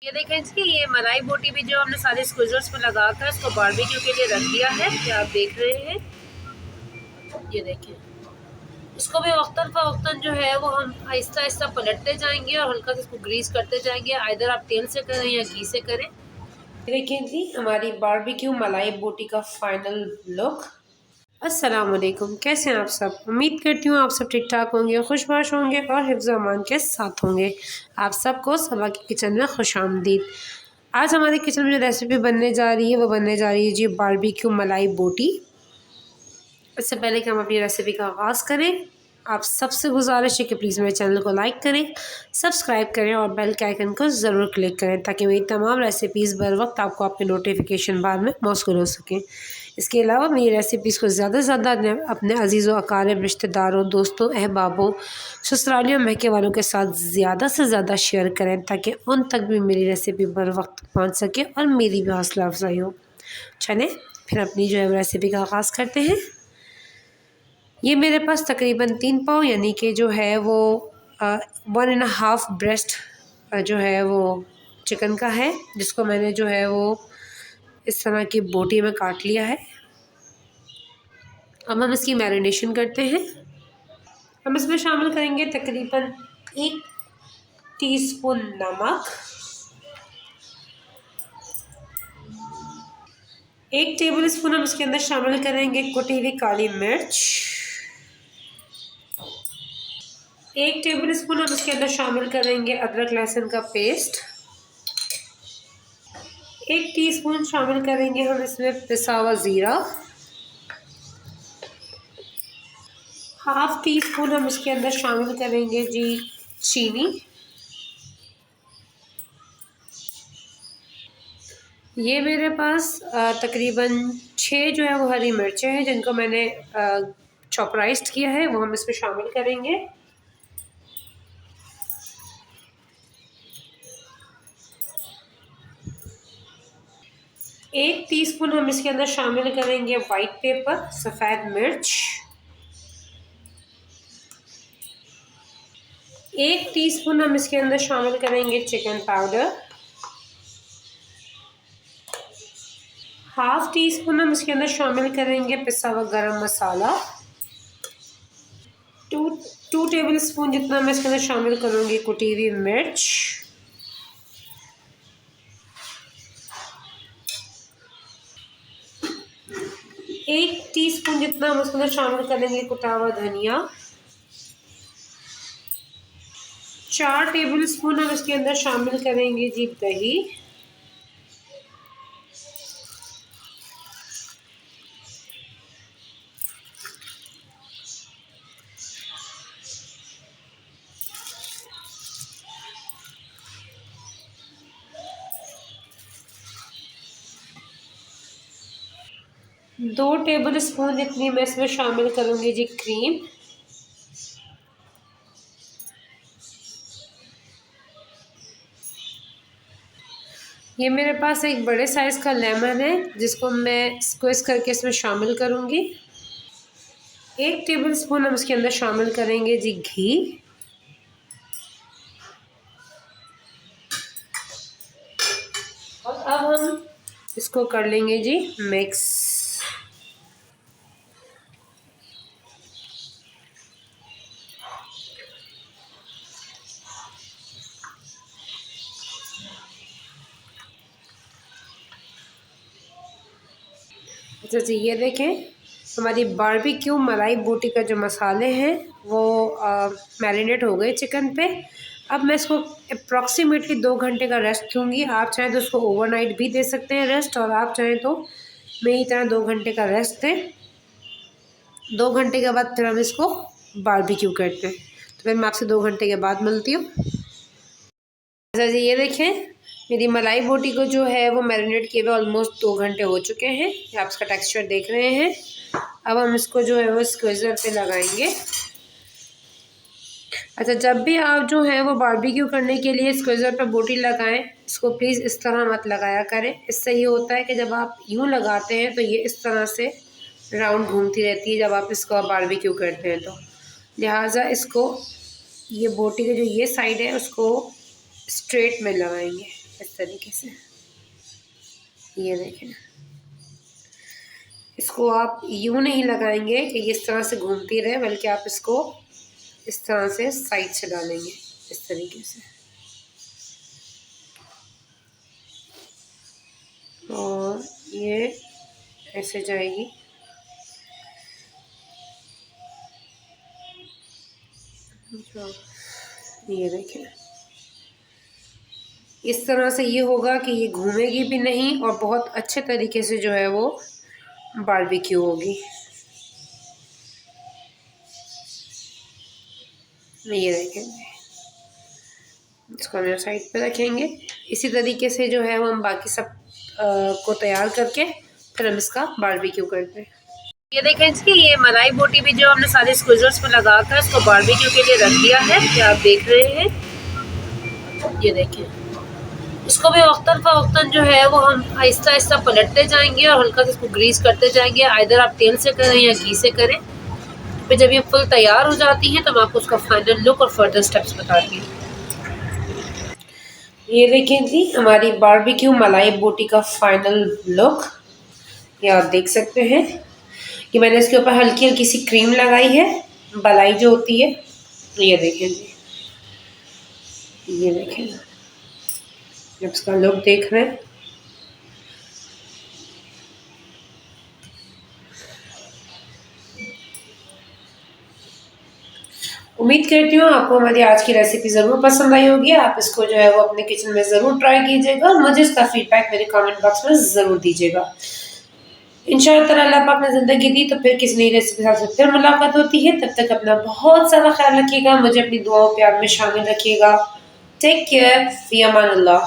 ये देखें जी, ये मलाई बोटी भी जो हमने सारे स्क्विज़र्स में लगाकर इसको बारबेक्यू के लिए रख दिया है, ये आप देख रहे हैं। ये देखें, इसको भी वक्तन फ़वक्तन जो है वो हम आहिस्ता आहिस्ता पलटते जाएंगे और हल्का सा इसको ग्रीस करते जाएंगे। आइदर आप तेल से करें या घी से करें। देखें जी, हमारी बारबेक्यू मलाई बोटी का फाइनल लुक। अस्सलाम वालेकुम, कैसे हैं आप सब? उम्मीद करती हूँ आप सब ठीक ठाक होंगे, खुशबाश होंगे और हिफ्ज़ अमान के साथ होंगे। आप सबको सबा की किचन में खुश आमदीद। आज हमारे किचन में जो रेसिपी बनने जा रही है वो बनने जा रही है जी बारबेक्यू मलाई बोटी। इससे पहले कि हम अपनी रेसिपी का आगाज़ करें, आप सबसे गुजारिश है कि प्लीज़ मेरे चैनल को लाइक करें, सब्सक्राइब करें और बेल के आइकन को ज़रूर क्लिक करें ताकि मेरी तमाम रेसिपीज़ बर वक्त आपको आपके नोटिफिकेशन बार में मौसूल हो सकें। इसके अलावा मेरी रेसिपीज़ को ज़्यादा से ज़्यादा अपने अजीज़ों, अकारिब, रिश्तेदारों, दोस्तों, अहबाबों, ससुरालियों, महके वालों के साथ ज़्यादा से ज़्यादा शेयर करें ताकि उन तक भी मेरी रेसिपी बर वक्त पहुँच सके और मेरी भी हौसला अफजाई हो। चलें फिर अपनी जो है रेसिपी का आगाज़ करते हैं। ये मेरे पास तकरीबन 3 पाव यानी कि जो है वो 1.5 ब्रेस्ट जो है वो चिकन का है, जिसको मैंने जो है वो इस तरह की बोटी में काट लिया है। अब हम इसकी मैरिनेशन करते हैं। हम इसमें शामिल करेंगे तकरीबन 1 टीस्पून नमक, 1 टेबल स्पून हम इसके अंदर शामिल करेंगे कुटी हुई काली मिर्च, 1 टेबल स्पून हम इसके अंदर शामिल करेंगे अदरक लहसुन का पेस्ट, 1 टीस्पून शामिल करेंगे हम इसमें पिसा हुआ ज़ीरा, हाफ टी स्पून हम इसके अंदर शामिल करेंगे जी चीनी। ये मेरे पास तकरीबन 6 जो है वो हरी मिर्चें हैं जिनको मैंने चॉपराइज्ड किया है, वो हम इसमें शामिल करेंगे। एक टीस्पून हम इसके अंदर शामिल करेंगे वाइट पेपर, सफ़ेद मिर्च, 1 टीस्पून हम इसके अंदर शामिल करेंगे chicken powder, half tea spoon हम इसके अंदर शामिल करेंगे पिसा हुआ गरम मसाला, टू टेबल स्पून जितना मैं इसके अंदर शामिल करूँगी कुटी हुई मिर्च, 1 टीस्पून जितना हम इसके अंदर शामिल करेंगे कुटा हुआ धनिया, 4 टेबल स्पून हम इसके अंदर शामिल करेंगे जी दही, 2 टेबल स्पून जितनी मैं इसमें शामिल करूँगी जी क्रीम, ये मेरे पास एक बड़े साइज़ का लेमन है जिसको मैं स्क्वीज़ करके इसमें शामिल करूँगी। 1 टेबल स्पून हम इसके अंदर शामिल करेंगे जी घी, और अब हम इसको कर लेंगे जी मिक्स। अच्छा जी, ये देखें हमारी बारबेक्यू मलाई बोटी का जो मसाले हैं वो मैरिनेट हो गए चिकन पे। अब मैं इसको अप्रॉक्सीमेटली 2 घंटे का रेस्ट दूँगी। आप चाहें तो उसको ओवरनाइट भी दे सकते हैं रेस्ट, और आप चाहें तो मेरी तरह 2 घंटे का रेस्ट दें। 2 घंटे के बाद फिर हम इसको बारबेक्यू करते हैं। तो फिर मैं आपसे 2 घंटे के बाद मिलती हूँ। अच्छा जी, ये देखें मेरी मलाई बोटी को जो है वो मैरिनेट किए हुए ऑलमोस्ट 2 घंटे हो चुके हैं। आप इसका टेक्सचर देख रहे हैं। अब हम इसको जो है वो स्क्वीज़र पे लगाएंगे। अच्छा, जब भी आप जो है वो बारबेक्यू करने के लिए स्क्वीज़र पे बोटी लगाएं, इसको प्लीज़ इस तरह मत लगाया करें। इससे ये होता है कि जब आप यूँ लगाते हैं तो ये इस तरह से राउंड घूमती रहती है जब आप इसको बारबेक्यू करते हैं तो। लिहाजा इसको ये बोटी का जो ये साइड है उसको स्ट्रेट में लगाएंगे इस तरीके से। ये देखें, इसको आप यूं नहीं लगाएंगे कि इस तरह से घूमती रहे, बल्कि आप इसको इस तरह से साइड से डालेंगे, इस तरीके से। और ये ऐसे जाएगी। ये देखें, इस तरह से ये होगा कि ये घूमेगी भी नहीं और बहुत अच्छे तरीके से जो है वो बारबेक्यू होगी। ये देखेंगे, इसको हम साइड पे रखेंगे। इसी तरीके से जो है वो हम बाकी सब को तैयार करके फिर हम इसका बारबेक्यू करते हैं। ये देखें जी, ये मलाई बोटी भी जो हमने सारे स्क्विजर्स में लगा कर इसको बारबेक्यू के लिए रख दिया है, ये आप देख रहे हैं। ये देखें, इसको भी वक्तन फ़वक्तन जो है वो हम आहिस्ता आहिस्ता पलटते जाएंगे और हल्का सा इसको ग्रीस करते जाएंगे। आइदर आप तेल से करें या घी से करें। फिर जब ये फुल तैयार हो जाती है तो मैं आपको उसका फाइनल लुक और फर्दर स्टेप्स बताती हूँ। ये देखें जी, हमारी बारबेक्यू मलाई बोटी का फाइनल लुक। ये आप देख सकते हैं कि मैंने इसके ऊपर हल्की हल्की सी क्रीम लगाई है, मलाई जो होती है। ये देखें जी, ये देखें, जब इसका लुक देख रहे हैं। उम्मीद करती हूँ आपको हमारी आज की रेसिपी ज़रूर पसंद आई होगी। आप इसको जो है वो अपने किचन में ज़रूर ट्राई कीजिएगा और मुझे इसका फीडबैक मेरे कमेंट बॉक्स में ज़रूर दीजिएगा। इंशाअल्लाह अल्लाह पाक ने ज़िंदगी दी तो फिर किसी नई रेसिपी के साथ फिर मुलाकात होती है। तब तक अपना बहुत सारा ख्याल रखिएगा, मुझे अपनी दुआओं प्यार में शामिल रखिएगा। टेक केयर, फ़ी अमान अल्लाह।